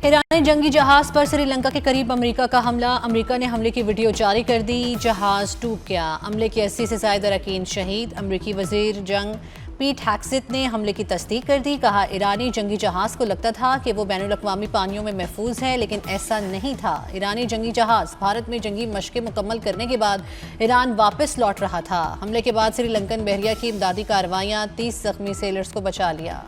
ایرانی جنگی جہاز پر سری لنکا کے قریب امریکہ کا حملہ۔ امریکہ نے حملے کی ویڈیو جاری کر دی۔ جہاز ڈوب گیا۔ حملے کے 80 سے زائد اراکین شہید۔ امریکی وزیر جنگ پیٹ ہیکسٹ نے حملے کی تصدیق کر دی۔ کہا ایرانی جنگی جہاز کو لگتا تھا کہ وہ بین الاقوامی پانیوں میں محفوظ ہے، لیکن ایسا نہیں تھا۔ ایرانی جنگی جہاز بھارت میں جنگی مشقیں مکمل کرنے کے بعد ایران واپس لوٹ رہا تھا۔ حملے کے بعد سری لنکن بحریہ کی امدادی کارروائیاں، 30 زخمی سیلرز کو بچا لیا۔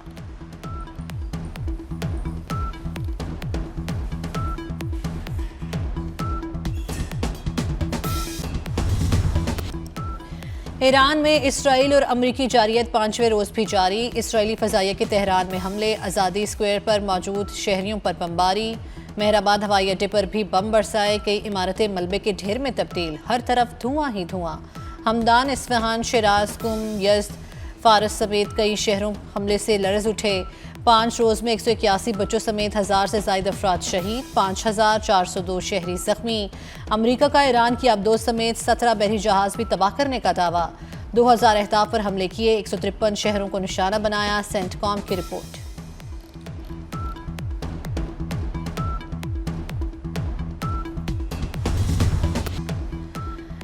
ایران میں اسرائیل اور امریکی جارحیت 5ویں روز بھی جاری۔ اسرائیلی فضائیہ کے تہران میں حملے، آزادی اسکوائر پر موجود شہریوں پر بمباری، مہر آباد ہوائی اڈے پر بھی بم برسائے، کئی عمارتیں ملبے کے ڈھیر میں تبدیل، ہر طرف دھواں ہی دھواں۔ ہمدان، اصفہان، شیراز، قم، یزد، فارس سمیت کئی شہروں حملے سے لرز اٹھے۔ 5 روز میں 181 بچوں سمیت 1000 سے زائد افراد شہید، 5402 شہری زخمی۔ امریکہ کا ایران کی آبدوز سمیت 17 بحری جہاز بھی تباہ کرنے کا دعویٰ۔ 2000 اہداف پر حملے کیے، 153 شہروں کو نشانہ بنایا، سینٹ کام کی رپورٹ۔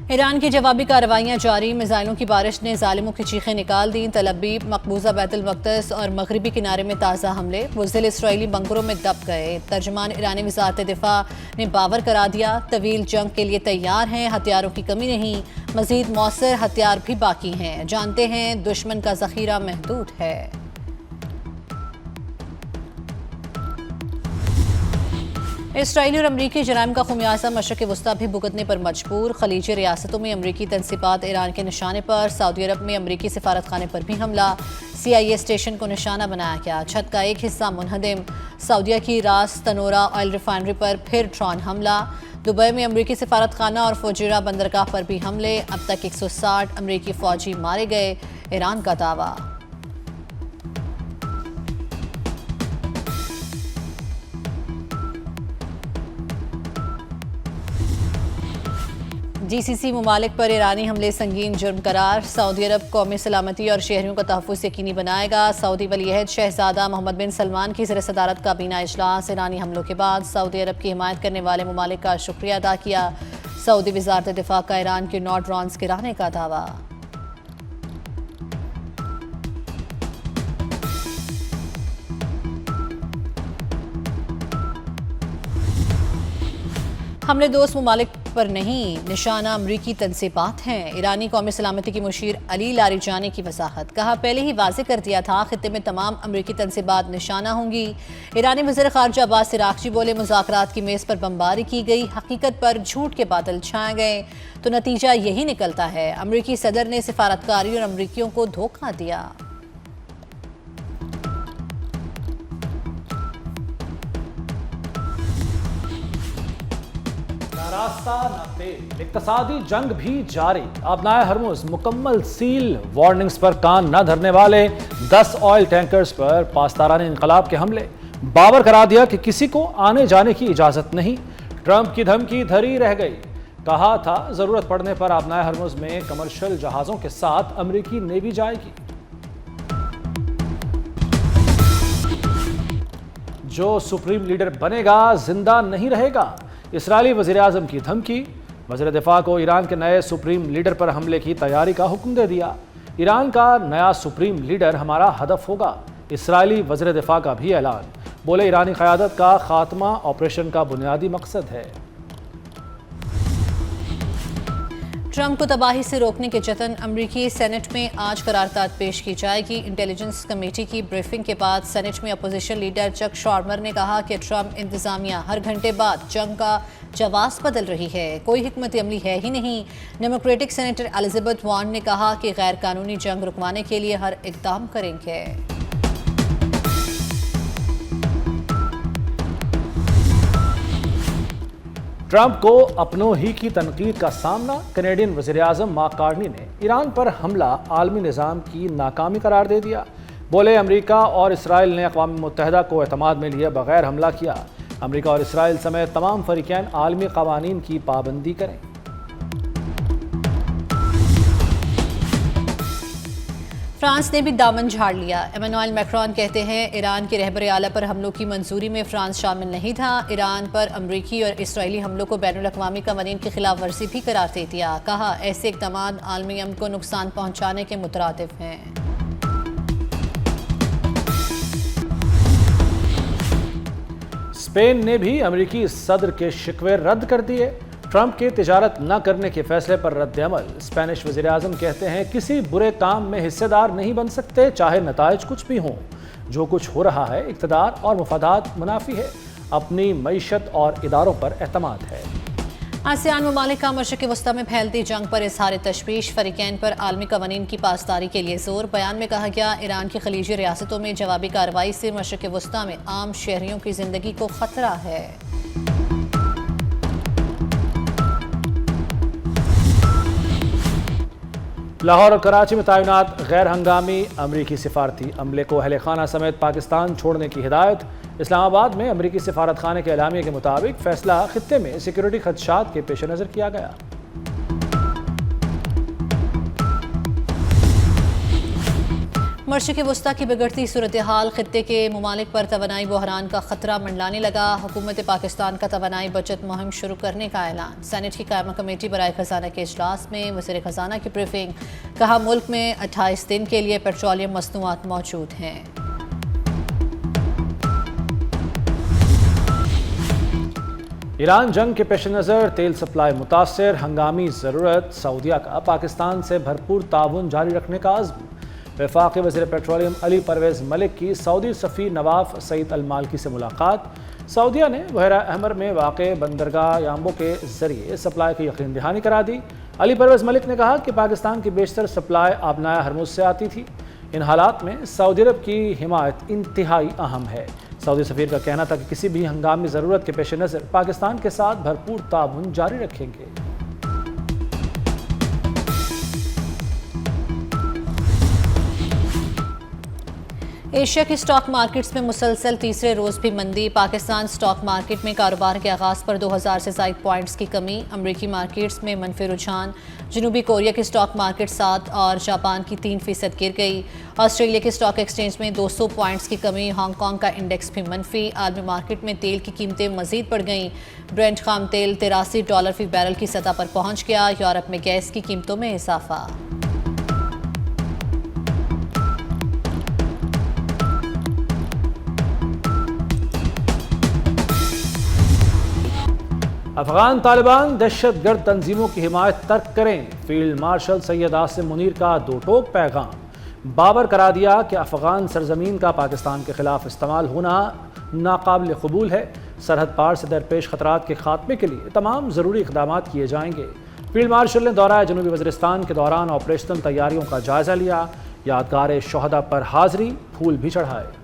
ایران کی جوابی کارروائیاں جاری، میزائلوں کی بارش نے ظالموں کی چیخیں نکال دیں۔ تل ابیب، مقبوضہ بیت المقدس اور مغربی کنارے میں تازہ حملے، بزدل اسرائیلی بنکروں میں دب گئے۔ ترجمان ایرانی وزارت دفاع نے باور کرا دیا، طویل جنگ کے لیے تیار ہیں، ہتھیاروں کی کمی نہیں، مزید مؤثر ہتھیار بھی باقی ہیں، جانتے ہیں دشمن کا ذخیرہ محدود ہے۔ اسرائیلی اور امریکی جرائم کا خمیازہ مشرق وسطیٰ بھی بھگتنے پر مجبور۔ خلیجی ریاستوں میں امریکی تنصیبات ایران کے نشانے پر، سعودی عرب میں امریکی سفارت خانے پر بھی حملہ، CIA اسٹیشن کو نشانہ بنایا گیا، چھت کا ایک حصہ منہدم۔ سعودیہ کی راس تنورہ آئل ریفائنری پر پھر ڈرون حملہ۔ دبئی میں امریکی سفارت خانہ اور فوجیرہ بندرگاہ پر بھی حملے، اب تک 160 امریکی فوجی مارے گئے، ایران کا دعویٰ۔ GCC ممالک پر ایرانی حملے سنگین جرم قرار، سعودی عرب قومی سلامتی اور شہریوں کا تحفظ یقینی بنائے گا۔ سعودی ولی عہد شہزادہ محمد بن سلمان کی زیر صدارت کابینہ اجلاس، ایرانی حملوں کے بعد سعودی عرب کی حمایت کرنے والے ممالک کا شکریہ ادا کیا۔ سعودی وزارت دفاع کا ایران کے 9 ڈرونز گرانے کا دعویٰ۔ حملے دوست ممالک پر نہیں، نشانہ امریکی تنصیبات ہیں۔ ایرانی قومی سلامتی کی مشیر علی لاریجانی کی وضاحت، کہا پہلے ہی واضح کر دیا تھا خطے میں تمام امریکی تنصیبات نشانہ ہوں گی۔ ایرانی وزیر خارجہ عباس عراقچی بولے مذاکرات کی میز پر بمباری کی گئی، حقیقت پر جھوٹ کے بادل چھائے گئے تو نتیجہ یہی نکلتا ہے، امریکی صدر نے سفارتکاری اور امریکیوں کو دھوکہ دیا۔ راستہ نہ تیل، اقتصادی جنگ بھی جاری، آبنائے ہرمز مکمل سیل، وارننگز پر کان نہ دھرنے والے 10 آئل ٹینکرز پر پاسداران انقلاب کے حملے، باور کرا دیا کہ کسی کو آنے جانے کی اجازت نہیں۔ ٹرمپ کی دھمکی دھری رہ گئی، کہا تھا ضرورت پڑنے پر آبنائے ہرمز میں کمرشل جہازوں کے ساتھ امریکی نیوی جائے گی۔ جو سپریم لیڈر بنے گا زندہ نہیں رہے گا، اسرائیلی وزیراعظم کی دھمکی، وزیر دفاع کو ایران کے نئے سپریم لیڈر پر حملے کی تیاری کا حکم دے دیا۔ ایران کا نیا سپریم لیڈر ہمارا ہدف ہوگا، اسرائیلی وزیر دفاع کا بھی اعلان، بولے ایرانی قیادت کا خاتمہ آپریشن کا بنیادی مقصد ہے۔ ٹرمپ کو تباہی سے روکنے کے جتن، امریکی سینٹ میں آج قرارداد پیش کی جائے گی۔ انٹیلیجنس کمیٹی کی بریفنگ کے بعد سینٹ میں اپوزیشن لیڈر چک شارمر نے کہا کہ ٹرمپ انتظامیہ ہر گھنٹے بعد جنگ کا جواز بدل رہی ہے، کوئی حکمت عملی ہے ہی نہیں۔ ڈیموکریٹک سینیٹر الزبتھ وارن نے کہا کہ غیر قانونی جنگ رکوانے کے لیے ہر اقدام کریں گے۔ ٹرمپ کو اپنوں ہی کی تنقید کا سامنا، کینیڈین وزیر اعظم مارک کارنی نے ایران پر حملہ عالمی نظام کی ناکامی قرار دے دیا، بولے امریکہ اور اسرائیل نے اقوام متحدہ کو اعتماد میں لیے بغیر حملہ کیا، امریکہ اور اسرائیل سمیت تمام فریقین عالمی قوانین کی پابندی کریں۔ فرانس نے بھی دامن جھاڑ لیا۔ ایمانوئل میکرون کہتے ہیں ایران کے رہبر اعلیٰ پر حملوں کی منظوری میں فرانس شامل نہیں تھا۔ ایران پر امریکی اور اسرائیلی حملوں کو بین الاقوامی قوانین کی خلاف ورزی بھی قرار دے دیا۔ کہا ایسے اقدامات عالمی امن کو نقصان پہنچانے کے مترادف ہیں۔ اسپین نے بھی امریکی صدر کے شکوے رد کر دیے۔ ٹرمپ کے تجارت نہ کرنے کے فیصلے پر رد عمل۔ اسپینش وزیر اعظم کہتے ہیں کسی برے کام میں حصے دار نہیں بن سکتے چاہے نتائج کچھ بھی ہوں۔ جو کچھ ہو رہا ہے اقتدار اور مفادات منافی ہے۔ اپنی معیشت اور اداروں پر اعتماد ہے۔ آسیان ممالک کا مشرق وسطی میں پھیلتی جنگ پر اظہار تشویش۔ فریقین پر عالمی قوانین کی پاسداری کے لیے زور۔ بیان میں کہا گیا ایران کی خلیجی ریاستوں میں جوابی کارروائی سے مشرق وسطی میں عام شہریوں کی زندگی کو خطرہ ہے۔ لاہور اور کراچی میں تعینات غیر ہنگامی امریکی سفارتی عملے کو اہل خانہ سمیت پاکستان چھوڑنے کی ہدایت۔ اسلام آباد میں امریکی سفارت خانے کے اعلامیے کے مطابق فیصلہ خطے میں سیکیورٹی خدشات کے پیش نظر کیا گیا۔ مشرق وسطی کی بگڑتی صورتحال خطے کے ممالک پر توانائی بحران کا خطرہ منڈلانے لگا۔ حکومت پاکستان کا توانائی بچت مہم شروع کرنے کا اعلان۔ سینیٹ کی قائمہ کمیٹی برائے خزانہ کے اجلاس میں وزیر خزانہ کی بریفنگ۔ کہا ملک میں 28 دن کے لیے پیٹرولیم مصنوعات موجود ہیں۔ ایران جنگ کے پیش نظر تیل سپلائی متاثر، ہنگامی ضرورت سعودیہ کا پاکستان سے بھرپور تعاون جاری رکھنے کا عزم۔ وفاقی وزیر پیٹرولیم علی پرویز ملک کی سعودی سفیر نواف سعید المالکی سے ملاقات۔ سعودیہ نے بحیرہ احمر میں واقع بندرگاہ یامبو کے ذریعے سپلائی کی یقین دہانی کرا دی۔ علی پرویز ملک نے کہا کہ پاکستان کی بیشتر سپلائی آبنائے ہرمز سے آتی تھی۔ ان حالات میں سعودی عرب کی حمایت انتہائی اہم ہے۔ سعودی سفیر کا کہنا تھا کہ کسی بھی ہنگامی ضرورت کے پیش نظر پاکستان کے ساتھ بھرپور تعاون جاری رکھیں گے۔ ایشیا کی سٹاک مارکیٹس میں مسلسل تیسرے روز بھی مندی۔ پاکستان سٹاک مارکیٹ میں کاروبار کے آغاز پر 2000 سے زائد پوائنٹس کی کمی۔ امریکی مارکیٹس میں منفی رجحان۔ جنوبی کوریا کی سٹاک مارکیٹ 7 اور جاپان کی 3% گر گئی۔ آسٹریلیا کے سٹاک ایکسچینج میں 200 پوائنٹس کی کمی۔ ہانگ کانگ کا انڈیکس بھی منفی۔ عالمی مارکیٹ میں تیل کی قیمتیں مزید بڑھ گئیں۔ برنٹ خام تیل $83 فی بیرل کی سطح پر پہنچ گیا۔ یورپ میں گیس کی قیمتوں میں اضافہ۔ افغان طالبان دہشت گرد تنظیموں کی حمایت ترک کریں۔ فیلڈ مارشل سید عاصم منیر کا دو ٹوک پیغام۔ بابر کرا دیا کہ افغان سرزمین کا پاکستان کے خلاف استعمال ہونا ناقابل قبول ہے۔ سرحد پار سے درپیش خطرات کے خاتمے کے لیے تمام ضروری اقدامات کیے جائیں گے۔ فیلڈ مارشل نے دورہ جنوبی وزیرستان کے دوران آپریشنل تیاریوں کا جائزہ لیا۔ یادگار شہداء پر حاضری، پھول بھی چڑھائے۔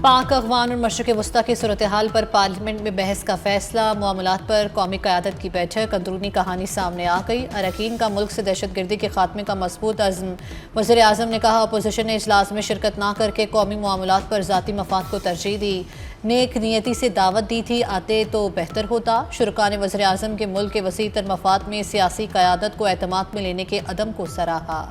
پاک افغان اور مشرق وسطی کی صورتحال پر پارلیمنٹ میں بحث کا فیصلہ۔ معاملات پر قومی قیادت کی بیٹھک۔ اندرونی کہانی سامنے آ گئی۔ اراکین کا ملک سے دہشت گردی کے خاتمے کا مضبوط عزم۔ وزیر اعظم نے کہا اپوزیشن نے اجلاس میں شرکت نہ کر کے قومی معاملات پر ذاتی مفاد کو ترجیح دی۔ نیک نیتی سے دعوت دی تھی، آتے تو بہتر ہوتا۔ شرکاء نے وزیر اعظم کے ملک کے وسیع تر مفاد میں سیاسی قیادت کو اعتماد میں لینے کے عدم کو سراہا۔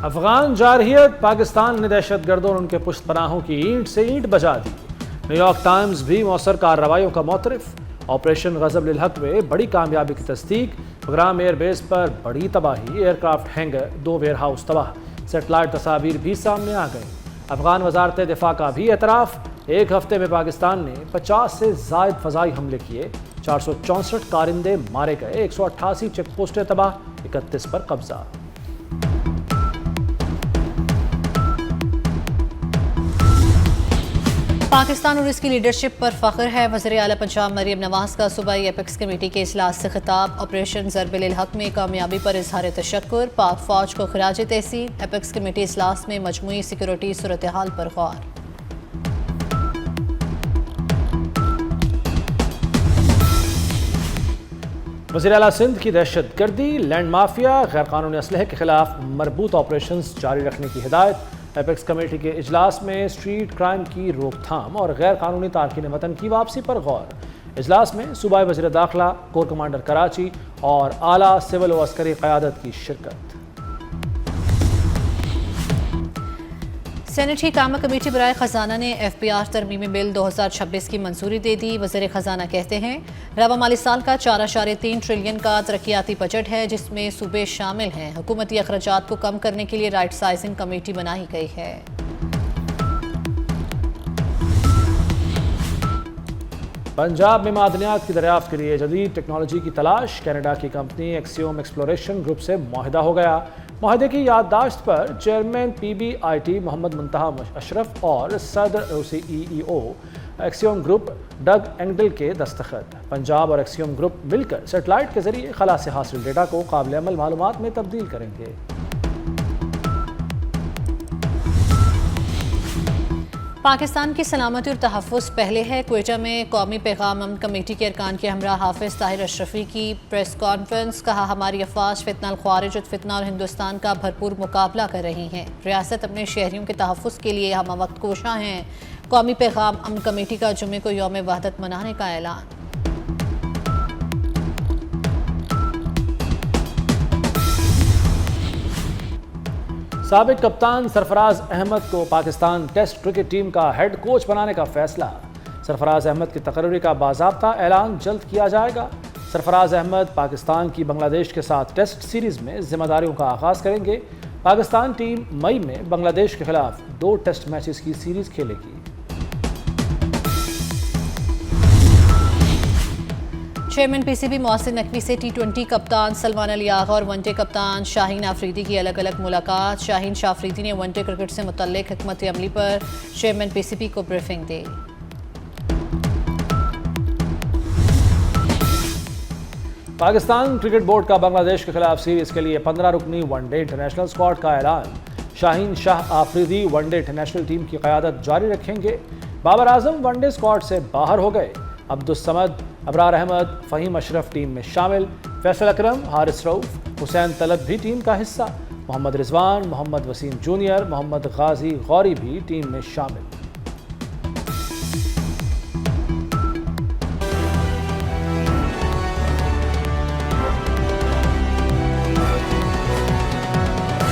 افغان جارحیت، پاکستان نے دہشت گردوں اور ان کے پشت پناہوں کی اینٹ سے اینٹ بجا دی۔ نیو یارک ٹائمز بھی مؤثر کارروائیوں کا معترف۔ آپریشن غضب للحق میں بڑی کامیابی کی تصدیق۔ بگرام ایئر بیس پر بڑی تباہی، aircraft hangar, 2 warehouse تباہ۔ سیٹلائٹ تصاویر بھی سامنے آ گئیں۔ افغان وزارت دفاع کا بھی اعتراف۔ ایک ہفتے میں پاکستان نے 50 سے زائد فضائی حملے کیے۔ 464 کارندے مارے گئے۔ 188 چیک پوسٹیں تباہ، 31 پر قبضہ۔ پاکستان اور اس کی لیڈرشپ پر فخر ہے۔ وزیر اعلیٰ پنجاب مریم نواز کا صوبائی ایپیکس کمیٹی کے اجلاس سے خطاب۔ آپریشن ضرب للحق میں کامیابی پر اظہار تشکر۔ پاک فوج کو خراج تحسین۔ ایپیکس کمیٹی اجلاس میں مجموعی سیکورٹی صورتحال پر غور۔ وزیر اعلیٰ سندھ کی دہشت گردی، لینڈ مافیا، غیر قانونی اسلحے کے خلاف مربوط آپریشنز جاری رکھنے کی ہدایت۔ ایپیکس کمیٹی کے اجلاس میں اسٹریٹ کرائم کی روک تھام اور غیر قانونی تارکین وطن کی واپسی پر غور۔ اجلاس میں صوبائی وزیر داخلہ، کور کمانڈر کراچی اور اعلیٰ سول و عسکری قیادت کی شرکت۔ سینیٹری کامہ کمیٹی برائے خزانہ نے ایف پی آر ترمیمی بل 2026 کی منظوری دے دی۔ وزیر خزانہ کہتے ہیں رواں مالی سال کا 4.3 ٹریلین کا ترقیاتی بجٹ ہے جس میں صوبے شامل ہیں۔ حکومتی اخراجات کو کم کرنے کے لیے رائٹ سائزنگ کمیٹی بنائی گئی ہے۔ پنجاب میں معدنیات کی دریافت کے لیے جدید ٹیکنالوجی کی تلاش، کینیڈا کی کمپنی ایکسیوم ایکسپلوریشن گروپ سے معاہدہ ہو گیا۔ معاہدے کی یادداشت پر chairman P B I T Muhammad Muntaha Ashraf اور صدر روسی ای او ایکسیوم گروپ ڈگ اینگڈل کے دستخط۔ پنجاب اور ایکسیوم گروپ مل کر سیٹلائٹ کے ذریعے خلا سے حاصل ڈیٹا کو قابل عمل معلومات میں تبدیل کریں گے۔ پاکستان کی سلامتی اور تحفظ پہلے ہے۔ کوئٹہ میں قومی پیغام امن کمیٹی کے ارکان کے ہمراہ حافظ طاہر اشرفی کی پریس کانفرنس۔ کہا ہماری افواج فتنہ الخوارج اور فتنہ اور ہندوستان کا بھرپور مقابلہ کر رہی ہیں۔ ریاست اپنے شہریوں کے تحفظ کے لیے ہمہ وقت کوشاں ہیں۔ قومی پیغام امن کمیٹی کا جمعے کو یوم وحدت منانے کا اعلان۔ سابق کپتان سرفراز احمد کو پاکستان ٹیسٹ کرکٹ ٹیم کا ہیڈ کوچ بنانے کا فیصلہ۔ سرفراز احمد کی تقرری کا باضابطہ اعلان جلد کیا جائے گا۔ سرفراز احمد پاکستان کی بنگلہ دیش کے ساتھ ٹیسٹ سیریز میں ذمہ داریوں کا آغاز کریں گے۔ پاکستان ٹیم مئی میں بنگلہ دیش کے خلاف 2 ٹیسٹ میچز کی سیریز کھیلے گی۔ Chairman P C B Mohsin Naqvi سے T20 کپتان سلمان علی آغا اور ون ڈے کپتان شاہین آفریدی کی الگ الگ ملاقات۔ شاہین شاہ آفریدی نے ون ڈے کرکٹ سے متعلق حکمت عملی پر چیئرمین پی سی بی کو بریفنگ دی۔ پاکستان کرکٹ بورڈ کا بنگلہ دیش کے خلاف سیریز کے لیے 15 رکنی ون ڈے انٹرنیشنل اسکواڈ کا اعلان۔ Shaheen Shah Afridi one day international team کی قیادت جاری رکھیں گے۔ Babar Azam one day squad سے باہر ہو گئے۔ عبدالصمد، ابرار احمد، فہیم اشرف ٹیم میں شامل۔ فیصل اکرم، حارث رؤف، حسین طلب بھی ٹیم کا حصہ۔ محمد رضوان، محمد وسیم جونیئر، محمد غازی غوری بھی ٹیم میں شامل۔